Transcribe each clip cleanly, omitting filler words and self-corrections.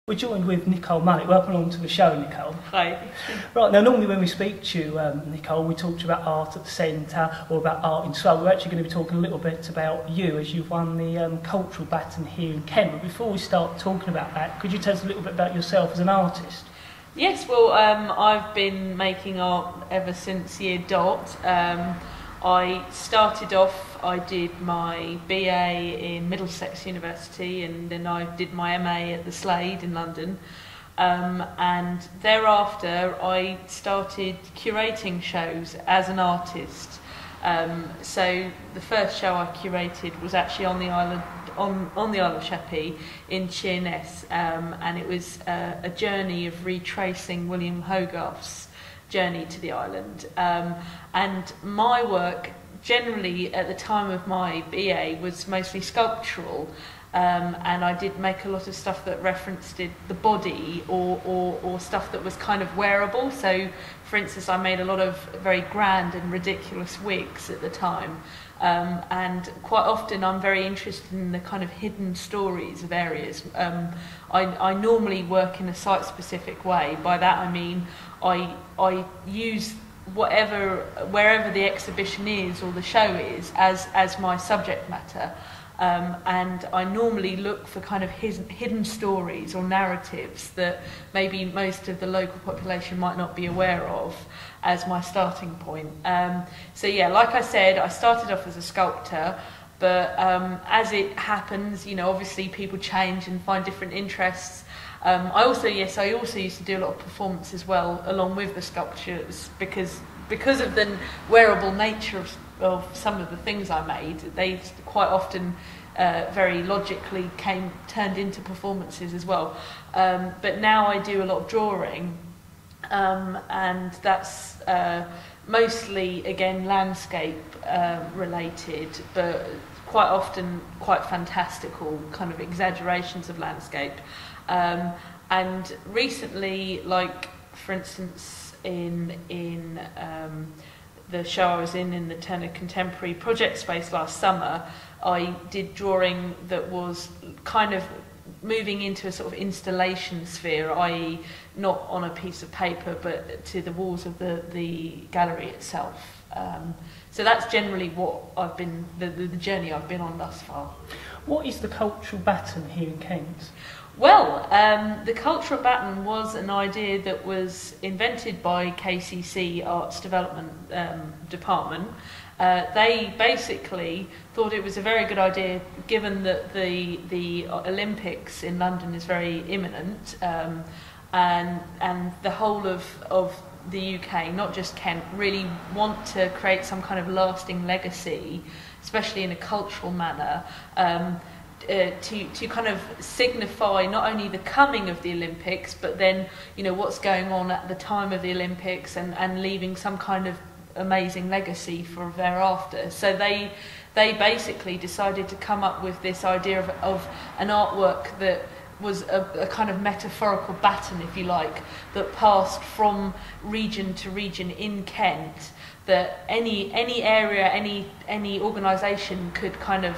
We're joined with Nicole Mollett. Welcome along to the show, Nicole. Hi. Right, now normally when we speak to you, Nicole, we talk to you about art at the centre or about art in soul. We're actually going to be talking a little bit about you as you've won the Cultural Baton here in Kent. But before we start talking about that, could you tell us a little bit about yourself as an artist? Yes, well, I've been making art ever since year dot. I started off, I did my BA in Middlesex University, and then I did my MA at the Slade in London. And thereafter I started curating shows as an artist. So the first show I curated was actually on the island, on the Isle of Sheppey in Sheerness, and it was a journey of retracing William Hogarth's journey to the island. And my work generally at the time of my BA was mostly sculptural, and I did make a lot of stuff that referenced the body or stuff that was kind of wearable. So for instance, I made a lot of very grand and ridiculous wigs at the time, and quite often I'm very interested in the kind of hidden stories of areas. I normally work in a site-specific way. By that I mean I use wherever the exhibition is or the show is as my subject matter, and I normally look for kind of hidden stories or narratives that maybe most of the local population might not be aware of as my starting point. So yeah, like I said, I started off as a sculptor, but as it happens, you know, obviously people change and find different interests. I also used to do a lot of performance as well, along with the sculptures, because of the wearable nature of some of the things I made. They quite often very logically turned into performances as well. But now I do a lot of drawing, and that's mostly, again, landscape related, but quite often quite fantastical kind of exaggerations of landscape. And recently, like for instance in the show I was in the Turner Contemporary project space last summer, I did drawing that was kind of moving into a sort of installation sphere, i.e. not on a piece of paper but to the walls of the gallery itself. So that's generally what I've been, the journey I've been on thus far. What is the Cultural Baton here in Kent? Well, the Cultural Baton was an idea that was invented by KCC Arts Development Department. They basically thought it was a very good idea, given that the Olympics in London is very imminent, and the whole of the UK, not just Kent, really want to create some kind of lasting legacy, especially in a cultural manner, to kind of signify not only the coming of the Olympics, but then, you know, what's going on at the time of the Olympics, and leaving some kind of amazing legacy for thereafter. So they basically decided to come up with this idea of an artwork that was a kind of metaphorical baton, if you like, that passed from region to region in Kent, that any area, any organisation could kind of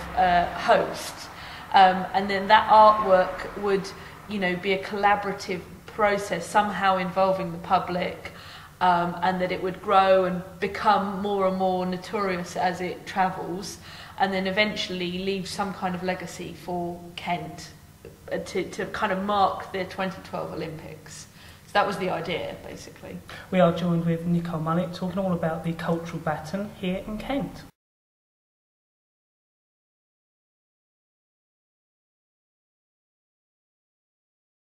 host. And then that artwork would, you know, be a collaborative process, somehow involving the public, and that it would grow and become more and more notorious as it travels, and then eventually leave some kind of legacy for Kent to kind of mark the 2012 Olympics. So that was the idea, basically. We are joined with Nicole Mollett, talking all about the Cultural Baton here in Kent.